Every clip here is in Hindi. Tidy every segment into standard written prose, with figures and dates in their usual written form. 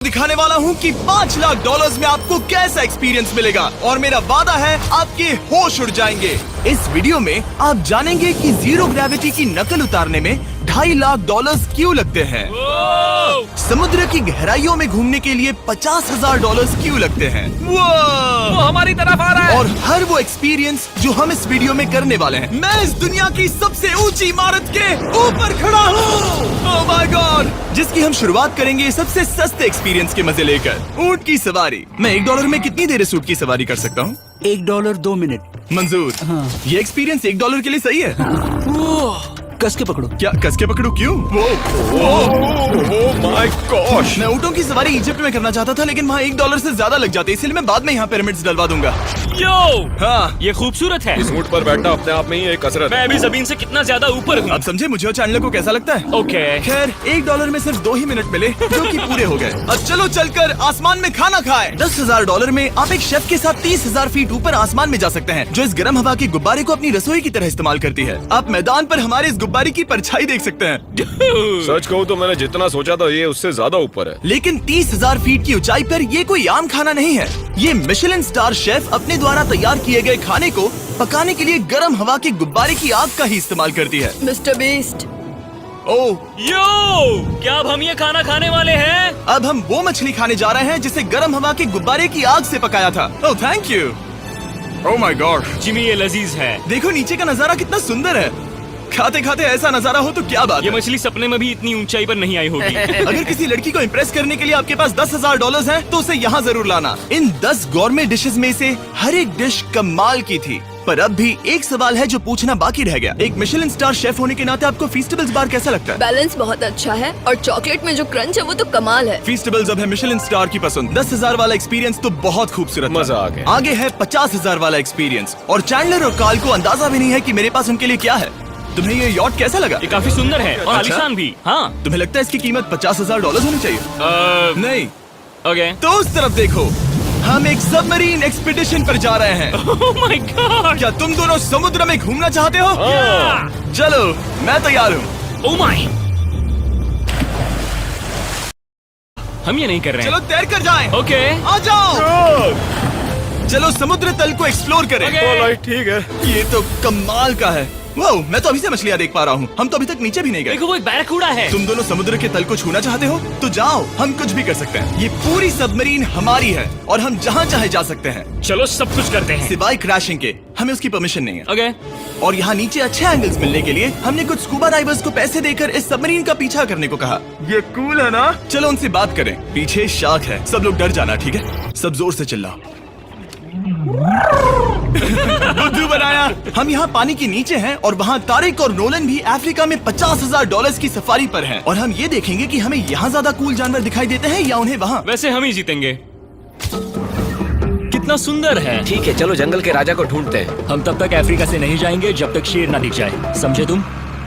दिखाने वाला हूँ कि $5 लाख में आपको कैसा एक्सपीरियंस मिलेगा और मेरा वादा है आपके होश उड़ जाएंगे। इस वीडियो में आप जानेंगे कि जीरो ग्रेविटी की नकल उतारने में $2.5 लाख क्यों लगते हैं, समुद्र की गहराइयों में घूमने के लिए $50,000 क्यों लगते हैं, वो हमारी तरफ आ रहा है। और हर वो एक्सपीरियंस जो हम इस वीडियो में करने वाले हैं। मैं इस दुनिया की सबसे ऊंची इमारत के ऊपर खड़ा हूँ, ओह माय गॉड, जिसकी हम शुरुआत करेंगे सबसे सस्ते एक्सपीरियंस के मजे लेकर, ऊंट की सवारी। मैं $1 में कितनी देर इस ऊंट की सवारी कर सकता हूँ? $1 2 मिनट मंजूर। हाँ। ये एक्सपीरियंस $1 के लिए सही है। कस के पकड़ो। क्या कस के पकड़ू? क्यों? माय गॉश, मैं ऊँटों की सवारी इजिप्ट में करना चाहता था, लेकिन वहाँ $1 से ज्यादा लग जाते, इसलिए मैं बाद में यहाँ पिरामिड्स डलवा दूंगा। यो, हाँ, ये खूबसूरत है। इस ऊंट पर बैठना अपने आप में ही एक कसरत मैं है। अभी जमीन से कितना ज्यादा ऊपर हूँ। अब समझे मुझे और चैनल को कैसा लगता है? ओके, खैर $1 में सिर्फ 2 ही मिनट मिले, जो कि पूरे हो गए। अब चलो चलकर आसमान में खाना खाएं। $10,000 में आप एक शेफ के साथ 30,000 फीट ऊपर आसमान में जा सकते हैं, जो इस गर्म हवा के गुब्बारे को अपनी रसोई की तरह इस्तेमाल करती है। आप मैदान पर हमारे इस गुब्बारे की परछाई देख सकते हैं, सच कहूँ तो मैंने जितना सोचा था ये उससे ज्यादा ऊपर है। लेकिन 30,000 फीट की ऊंचाई पर ये कोई आम खाना नहीं है। ये मिशेलिन स्टार शेफ अपने द्वारा तैयार किए गए खाने को पकाने के लिए गर्म हवा के गुब्बारे की आग का ही इस्तेमाल करती है। मिस्टर बीस्ट, ओह, यो, क्या अब हम ये खाना खाने वाले हैं? अब हम वो मछली खाने जा रहे हैं जिसे गर्म हवा के गुब्बारे की आग से पकाया था। Oh thank you. Oh my God, Jimmy, ये लजीज है। देखो नीचे का नजारा कितना सुंदर है। खाते खाते ऐसा नजारा हो तो क्या बात ये है। मछली सपने में भी इतनी ऊंचाई पर नहीं आई होगी। अगर किसी लड़की को इम्प्रेस करने के लिए आपके पास $10,000 है तो उसे यहाँ जरूर लाना। इन 10 गौरमेट डिशेस में से हर एक डिश कमाल की थी, पर अब भी एक सवाल है जो पूछना बाकी रह गया। एक मिशेलिन स्टार शेफ होने के नाते आपको फीस्टेबल्स बार कैसा लगता है? बैलेंस बहुत अच्छा है और चॉकलेट में जो क्रंच है वो तो कमाल है। फीस्टेबल्स अब है मिशेलिन स्टार की पसंद। 10,000 वाला एक्सपीरियंस तो बहुत खूबसूरत था। मजा आ गया। आगे है 50,000 वाला एक्सपीरियंस, और चैंडलर और कार्ल को अंदाजा भी नहीं है कि मेरे पास उनके लिए क्या है। तुम्हें ये यॉट कैसा लगा? ये काफी सुंदर है और आलीशान भी। हाँ, तुम्हें लगता है इसकी कीमत $50,000 होनी चाहिए? नहीं, ओके। तो उस तरफ देखो, हम एक सबमरीन एक्सपीडिशन पर जा रहे हैं। ओह माय गॉड, क्या तुम दोनों समुद्र में घूमना चाहते हो? चलो, मैं तैयार हूँ। ओह माय, हम ये नहीं कर रहे चलो हैं। तैर कर जाएं। ओके, आ जाओ, चलो समुद्र तल को एक्सप्लोर करें। ओके। ठीक है। ये तो कमाल का है। वाओ, मैं तो अभी से मछलियाँ देख पा रहा हूँ। हम तो अभी तक नीचे भी नहीं गए। देखो, वो एक बैरकूडा है। तुम दोनों समुद्र के तल को छूना चाहते हो तो जाओ, हम कुछ भी कर सकते हैं। ये पूरी सबमरीन हमारी है और हम जहाँ चाहे जा सकते हैं, चलो सब कुछ करते हैं। सिवाय क्रैशिंग के। हमें उसकी परमिशन नहीं है। ओके, और यहाँ नीचे अच्छे एंगल्स मिलने के लिए हमने कुछ स्कूबा डाइवर्स को पैसे देकर इस सबमरीन का पीछा करने को कहा। ये कूल है ना? चलो उनसे बात करें। पीछे शार्क है, सब लोग डर जाना, ठीक है? सब जोर से चिल्लाओ। बुद्धू बनाया। हम यहाँ पानी के नीचे हैं और वहाँ तारिक और नोलन भी अफ्रीका में $50,000 की सफारी पर हैं, और हम ये देखेंगे कि हमें यहाँ ज्यादा कूल जानवर दिखाई देते हैं या उन्हें वहाँ। वैसे हम ही जीतेंगे। कितना सुंदर है। ठीक है, चलो जंगल के राजा को ढूंढते हैं। हम तब तक अफ्रीका से नहीं जाएंगे जब तक शेर ना दिख जाए, समझे तुम?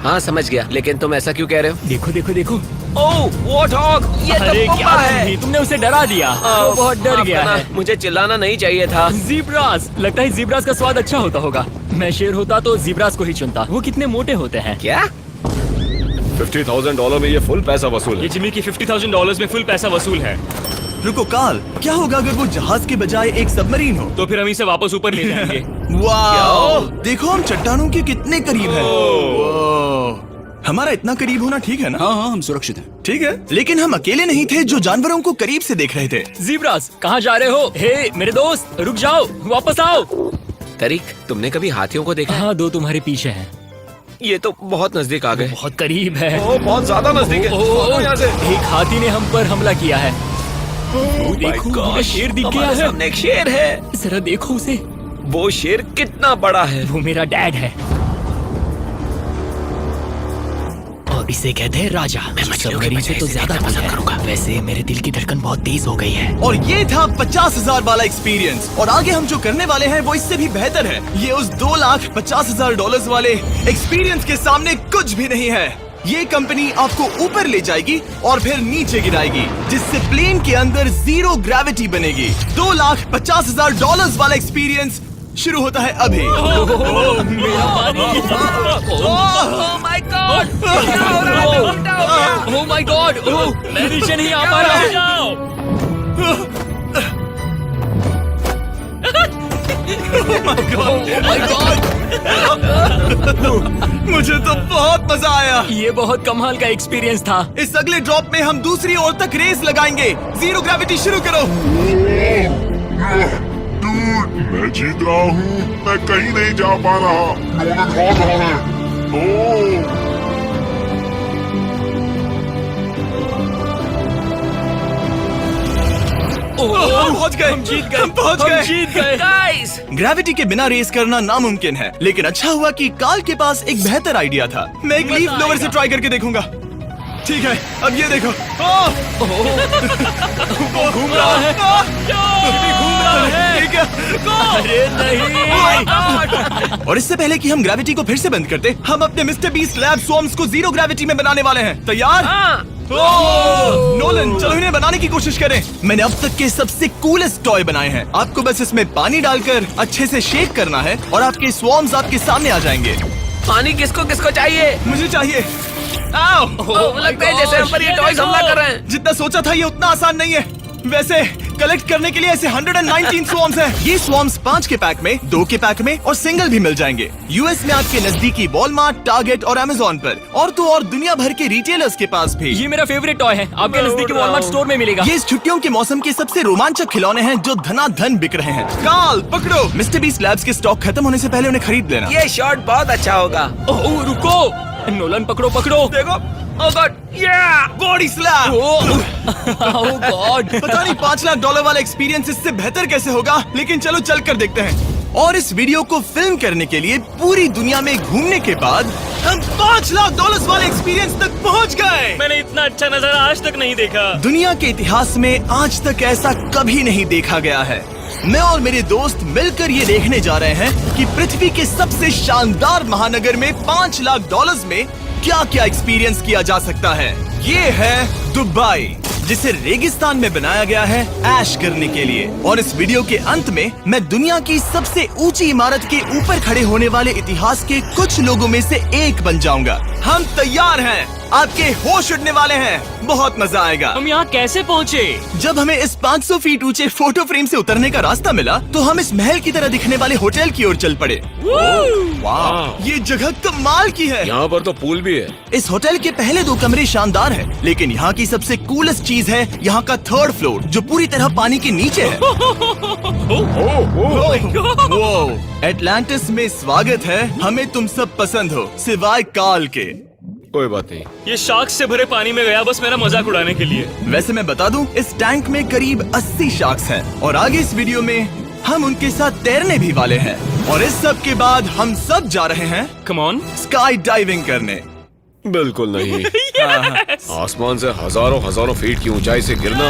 हाँ समझ गया, लेकिन तुम ऐसा क्यों कह रहे हो? देखो देखो देखो। ओह वॉर्थॉग, ये तो अरे पोपा क्या है। तुमने उसे डरा दिया। वो बहुत डर माफ गया करना, है। मुझे चिल्लाना नहीं चाहिए था। जीब्रास, लगता है जीब्रास का स्वाद अच्छा होता होगा। मैं शेर होता तो जीब्रास को ही चुनता। वो कितने मोटे होते हैं। क्या? $50,000 में ये फुल पैसा वसूल ये है। जिमी की $50,000 में फुल पैसा वसूल है। रुको कार्ल, क्या होगा अगर वो जहाज के बजाय एक सबमरीन हो? तो फिर हम इसे वापस ऊपर ले जाएंगे। वाह, देखो हम चट्टानों के कितने करीब हैं। वाह, हमारा इतना करीब होना ठीक है ना? हाँ हाँ, हम सुरक्षित हैं। ठीक है, लेकिन हम अकेले नहीं थे जो जानवरों को करीब से देख रहे थे। जीब्रास, कहाँ जा रहे हो? हे मेरे दोस्त, रुक जाओ, वापस आओ। तरीक, तुमने कभी हाथियों को देखा? हाँ, 2 तुम्हारे पीछे हैं। ये तो बहुत नजदीक आ गए। बहुत करीब है। ओह, बहुत ज्यादा नजदीक है। भागो यहाँ से। एक हाथी ने हम पर हमला किया है। वो देखो, वहाँ शेर दिख गया हमारे है। सामने एक शेर है। जरा देखो उसे। वो शेर कितना बड़ा है। वो मेरा डैड है और इसे कहते हैं राजा। मैं मछलियों से तो ज्यादा पसंद करूंगा। वैसे मेरे दिल की धड़कन बहुत तेज हो गई है। और ये था 50,000 वाला एक्सपीरियंस, और आगे हम जो करने वाले हैं वो इससे भी बेहतर है। ये उस $2,50,000 वाले एक्सपीरियंस के सामने कुछ भी नहीं है। ये कंपनी आपको ऊपर ले जाएगी और फिर नीचे गिराएगी, जिससे प्लेन के अंदर जीरो ग्रेविटी बनेगी। $2,50,000 वाला एक्सपीरियंस शुरू होता है अभी। ओह माय गॉड, मैं नीचे नहीं आ पा रहा। मुझे तो बहुत मजा आया। ये बहुत कमाल का एक्सपीरियंस था। इस अगले ड्रॉप में हम दूसरी ओर तक रेस लगाएंगे। जीरो ग्रेविटी शुरू करो। डूड, मैं जीत रहा हूँ। मैं कहीं नहीं जा पा रहा। नोलन हार रहा है। ओह, हम पहुंच गए। हम जीत गए। हम पहुंच हम गए। जीत गए। गाइस, ग्रेविटी के बिना रेस करना नामुमकिन है, लेकिन अच्छा हुआ कि कार्ल के पास एक बेहतर आइडिया था। मैं एक लीफ ब्लोअर से ट्राई करके देखूंगा। ठीक है, अब ये देखो। वो घूम रहा है। भी घूम रहा है। ठीक है। अरे नहीं। और इससे पहले कि हम ग्रेविटी को फिर से बंद करते, हम अपने मिस्टर बीस्ट लैब स्वॉर्म्स को जीरो ग्रेविटी में बनाने वाले हैं। तैयार? नोलन, चलो इन्हें बनाने की कोशिश करें। मैंने अब तक के सबसे कूलेस्ट टॉय बनाए हैं। आपको बस इसमें पानी डालकर अच्छे से शेक करना है और आपके स्वॉर्म्स आपके सामने आ जाएंगे। पानी किसको किसको चाहिए? मुझे चाहिए। लगता है जैसे हम पर ये टॉयज हमला कर रहे हैं। जितना सोचा था ये उतना आसान नहीं है। वैसे कलेक्ट करने के लिए ऐसे 119 स्वॉर्म्स हैं। ये स्वॉर्म्स 5 के पैक में, 2 के पैक में और सिंगल भी मिल जाएंगे। यूएस में आपके नजदीकी वॉलमार्ट, टारगेट और अमेज़न पर, और तो और दुनिया भर के रिटेलर्स के पास भी। ये मेरा फेवरेट टॉय है। आपके नजदीकी वॉलमार्ट स्टोर में मिलेगा। ये इस छुट्टियों के मौसम के सबसे रोमांचक खिलौने हैं जो धनाधन बिक रहे हैं। कार्ल, पकड़ो। मिस्टर बीस्ट लैब्स के स्टॉक खत्म होने से पहले उन्हें खरीद लेना। ये शॉट बहुत अच्छा होगा। ओह रुको, नोलन पकड़ो पकड़ो। देखो, ओह गॉड, या बॉडी स्लैम। ओह गॉड। पता नहीं $5 लाख वाला एक्सपीरियंस इससे बेहतर कैसे होगा, लेकिन चलो चल कर देखते हैं। और इस वीडियो को फिल्म करने के लिए पूरी दुनिया में घूमने के बाद हम $5 लाख वाले एक्सपीरियंस तक पहुंच गए। मैंने इतना अच्छा नजारा आज तक नहीं देखा। दुनिया के इतिहास में आज तक ऐसा कभी नहीं देखा गया है। मैं और मेरे दोस्त मिलकर ये देखने जा रहे हैं कि पृथ्वी के सबसे शानदार महानगर में $5 लाख में क्या क्या एक्सपीरियंस किया जा सकता है। ये है दुबई, जिसे रेगिस्तान में बनाया गया है ऐश करने के लिए। और इस वीडियो के अंत में मैं दुनिया की सबसे ऊंची इमारत के ऊपर खड़े होने वाले इतिहास के कुछ लोगों में से एक बन जाऊंगा। हम तैयार हैं, आपके होश उड़ने वाले हैं, बहुत मजा आएगा। हम यहाँ कैसे पहुँचे? जब हमें इस 500 फीट ऊंचे फोटो फ्रेम से उतरने का रास्ता मिला तो हम इस महल की तरह दिखने वाले होटल की ओर चल पड़े। वाह, ये जगह कमाल की है। यहाँ पर तो पूल भी है। इस होटल के पहले 2 कमरे शानदार हैं, लेकिन यहाँ की सबसे कूलेस्ट चीज है यहाँ का 3rd फ्लोर, जो पूरी तरह पानी के नीचे है। एटलांटिस में स्वागत है। हमें तुम सब पसंद हो, सिवाय कार्ल के। कोई बात नहीं। ये शार्क से भरे पानी में गया बस मेरा मजाक उड़ाने के लिए। वैसे मैं बता दूं, इस टैंक में करीब 80 शार्क्स हैं और आगे इस वीडियो में हम उनके साथ तैरने भी वाले हैं। और इस सब के बाद हम सब जा रहे हैं कम ऑन। स्काई डाइविंग करने। बिल्कुल नहीं। आसमान से हजारों हजारों फीट की ऊंचाई से गिरना।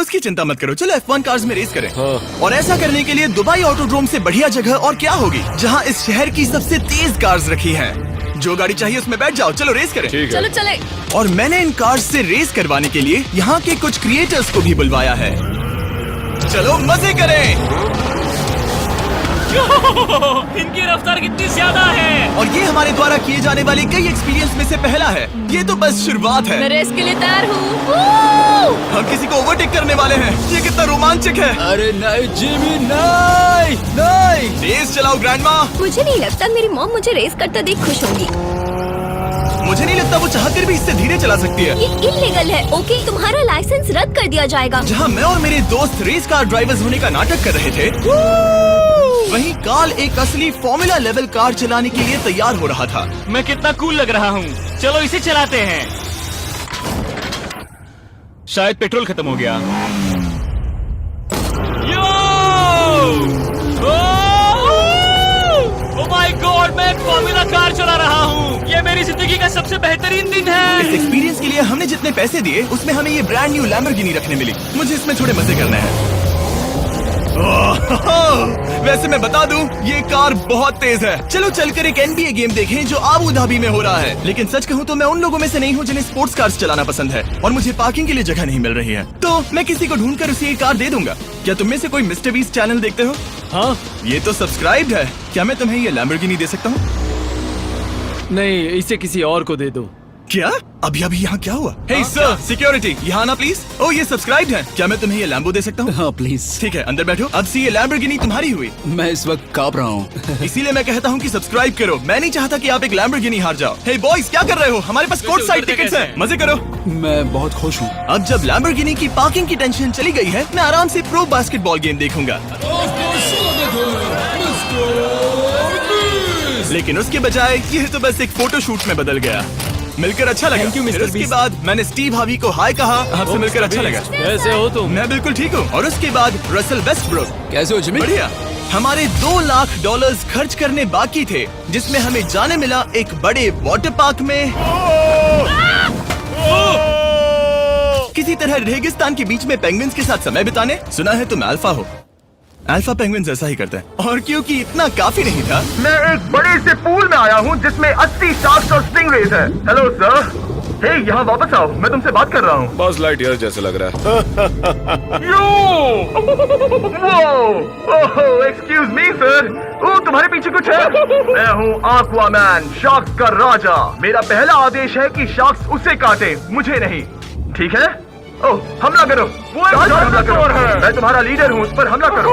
उसकी चिंता मत करो, चलो F1 कार्स में रेस करें। हाँ। और ऐसा करने के लिए दुबई ऑटोड्रोम से बढ़िया जगह और क्या होगी, जहां इस शहर की सबसे तेज कार्स रखी हैं। जो गाड़ी चाहिए उसमें बैठ जाओ, चलो रेस करें। ठीक है। चलो चले। और मैंने इन कार्स से रेस करवाने के लिए यहाँ के कुछ क्रिएटर्स को भी बुलवाया है। चलो मजे करें। इनकी रफ्तार कितनी ज्यादा है। और ये हमारे द्वारा किए जाने वाले कई एक्सपीरियंस में से पहला है। ये तो बस शुरुआत मैं है। रेस के लिए तैयार हूँ। हम किसी को ओवरटेक करने वाले हैं। ये कितना रोमांचक है। अरे नहीं जिमी, नहीं नहीं। रेस चलाओ ग्रैंडमा। मुझे नहीं लगता मेरी मॉम मुझे रेस करता देख खुश होंगी। मुझे नहीं लगता वो चाहकर भी इससे धीरे चला सकती है। ये इल्लीगल है। ओके, तुम्हारा लाइसेंस रद्द कर दिया जाएगा। जहाँ मैं और मेरे दोस्त रेस कार ड्राइवर्स होने का नाटक कर रहे थे, वहीं कार्ल एक असली फॉर्मूला लेवल कार चलाने के लिए तैयार हो रहा था। मैं कितना कूल लग रहा हूँ। चलो इसे चलाते हैं। शायद पेट्रोल खत्म हो गया। ओह माय गॉड, मैं एक फॉर्मूला कार चला रहा हूँ। ये मेरी जिंदगी का सबसे बेहतरीन दिन इस है। एक्सपीरियंस के लिए हमने जितने पैसे दिए उसमें हमें ये ब्रांड न्यू लैम्बोर्गिनी रखने मिली। मुझे इसमें थोड़े मजे करने हैं। वैसे मैं बता दूं, ये कार बहुत तेज है। चलो चलकर एक NBA गेम देखें जो आबू धाबी में हो रहा है। लेकिन सच कहूं तो मैं उन लोगों में से नहीं हूं जिन्हें स्पोर्ट्स कार्स चलाना पसंद है और मुझे पार्किंग के लिए जगह नहीं मिल रही है, तो मैं किसी को ढूंढकर उसे ये कार दे दूंगा। क्या तुम में से कोई मिस्टर बीस्ट चैनल देखते हो? हाँ ये तो सब्सक्राइब्ड है। क्या मैं तुम्हें ये लैम्बोर्गिनी दे सकता हूँ? नहीं, इसे किसी और को दे दो। क्या? अभी यहाँ क्या हुआ? हे सर, सिक्योरिटी, यहाँ आना प्लीज। ओह, ये सब्सक्राइब्ड है। क्या मैं तुम्हें ये लैम्बो दे सकता हूँ? हाँ प्लीज। ठीक है, अंदर बैठो। अब से ये लैम्बोर्गिनी तुम्हारी हुई। मैं इस वक्त कांप रहा हूँ। इसीलिए मैं कहता हूँ कि सब्सक्राइब करो। मैं नहीं चाहता कि आप एक लैम्बोर्गिनी हार जाओ। हे बॉयज, क्या कर रहे हो? हमारे पास कोर्ट साइड टिकट्स हैं। मजे करो। मैं बहुत खुश हूँ। अब जब लैम्बोर्गिनी की पार्किंग की टेंशन चली गई है, मैं आराम से प्रो बास्केटबॉल गेम देखूंगा। लेकिन उसके बजाय ये तो बस एक फोटो शूट में बदल गया। मिलकर अच्छा लगा। Thank you, Mr. फिर उसके Beast। बाद मैंने स्टीव हार्वी को हाय कहा। आपसे मिलकर अच्छा लगा। कैसे हो तुम? मैं बिल्कुल ठीक हूँ। और उसके बाद रसल वेस्टब्रुक। कैसे हो जिमी? बढ़िया। हमारे $2 लाख खर्च करने बाकी थे, जिसमें हमें जाने मिला एक बड़े वाटर पार्क में किसी तरह रेगिस्तान के बीच में पेंगुइन्स के साथ समय बिताने। सुना है तुम अल्फा हो। अल्फा पेंगुइन्स ऐसा ही करते हैं। और क्योंकि इतना काफी नहीं था, मैं एक बड़े से पूल में आया हूँ जिसमें 80 शार्क्स और स्टिंगरेज है। Hello sir. हे, यहाँ वापस आओ, मैं तुमसे बात कर रहा हूँ। बस लाइट ईयर जैसे लग रहा है। Excuse me sir. ओ, तुम्हारे पीछे कुछ है? मैं हूँ आक्वामैन, शार्क्स का राजा। मेरा पहला आदेश है कि शार्क्स उसे काटे, मुझे नहीं। ठीक है? ओह, हमला करो। वो एक जानवर है। मैं तुम्हारा लीडर हूँ, उस पर हमला करो।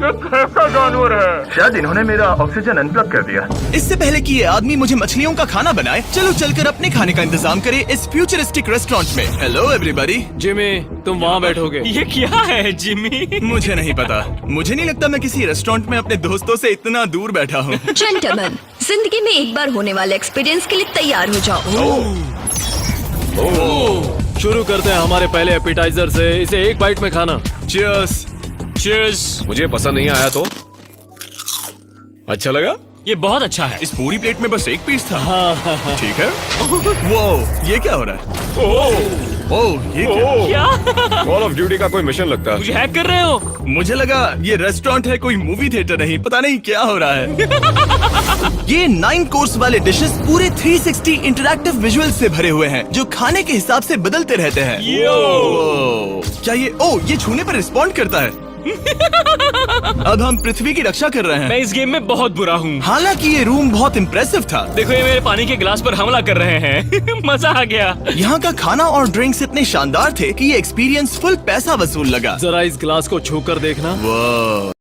ये कैसा जानवर है? शायद इन्होंने मेरा ऑक्सीजन अनप्लग कर दिया। इससे पहले कि ये आदमी मुझे मछलियों का खाना बनाए, चलो चलकर अपने खाने का इंतजाम करें इस फ्यूचरिस्टिक रेस्टोरेंट में। Hello everybody. जिमी, तुम वहाँ बैठोगे? ये क्या है जिमी? मुझे नहीं पता। मुझे नहीं लगता मैं किसी रेस्टोरेंट में अपने दोस्तों से इतना दूर बैठा हूँ। जेंटलमैन, जिंदगी में एक बार होने वाले एक्सपीरियंस के लिए तैयार हो जाओ। शुरू करते हैं हमारे पहले एपिटाइजर से। इसे एक बाइट में खाना। Cheers। Cheers। मुझे पसंद नहीं आया तो अच्छा लगा। ये बहुत अच्छा है। इस पूरी प्लेट में बस एक पीस था। ठीक है। वो ये क्या हो रहा है? ओह, ये क्या? क्या? कॉल ऑफ ड्यूटी का कोई मिशन लगता है। मुझे हैक कर रहे हो? मुझे लगा ये रेस्टोरेंट है, कोई मूवी थिएटर नहीं। पता नहीं क्या हो रहा है। ये 9 कोर्स वाले डिशेस पूरे 360 इंटरैक्टिव विजुअल से भरे हुए हैं, जो खाने के हिसाब से बदलते रहते हैं। क्या ये छूने पर रिस्पॉन्ड करता है? अब हम पृथ्वी की रक्षा कर रहे हैं। मैं इस गेम में बहुत बुरा हूँ। हालांकि ये रूम बहुत इम्प्रेसिव था। देखो, ये मेरे पानी के गिलास पर हमला कर रहे हैं। मजा आ गया। यहाँ का खाना और ड्रिंक्स इतने शानदार थे कि ये एक्सपीरियंस फुल पैसा वसूल लगा। जरा इस गिलास को छू कर देखना। वाह।